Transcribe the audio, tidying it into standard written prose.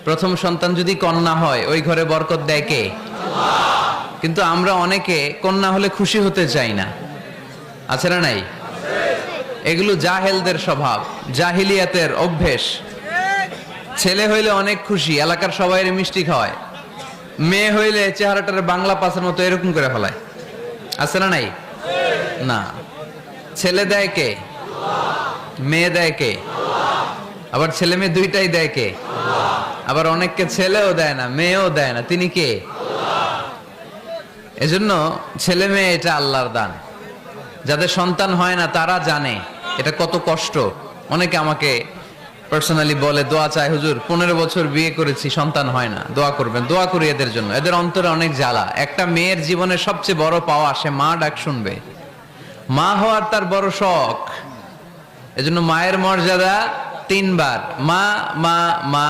প্রথম সন্তান যদি কন্যা হয় ওই ঘরে বরকত দেয় কে? কিন্তু আমরা অনেকে কন্যা হলে খুশি হতে চাই না, আছে না নাই? এগুলো জাহেলদের স্বভাব, জাহিলিয়াতের অভ্যেস। ছেলে হইলে অনেক খুশি, এলাকার সবাই মিষ্টি খাওয়ায়। মেয়ে হইলে চেহারাটার বাংলা পাশের মতো এরকম করে ফেলায়, আছে না নাই? না, ছেলে দেয় কে? মেয়ে দেয় কে? আবার ছেলে মেয়ে দুইটাই দেয় কে? আবার অনেককে ছেলেও দেয় না, মেয়েও দেয় না, তিনি কে? এজন্য ছেলে মেয়ে এটা আল্লাহর দান। যাদের সন্তান হয় না তারা জানে এটা কত কষ্ট। অনেকে আমাকে পার্সোনালি বলে, দোয়া চাই হুজুর, 15 বছর বিয়ে করেছি, সন্তান হয় না, দোয়া করবেন। দোয়া করি এদের জন্য, এদের অন্তরে অনেক জ্বালা। একটা মেয়ের জীবনের সবচেয়ে বড় পাওয়া, সে মা ডাক শুনবে। মা হওয়ার তার বড় শখ। এজন্য মায়ের মর্যাদা 3 বার, মা মা মা।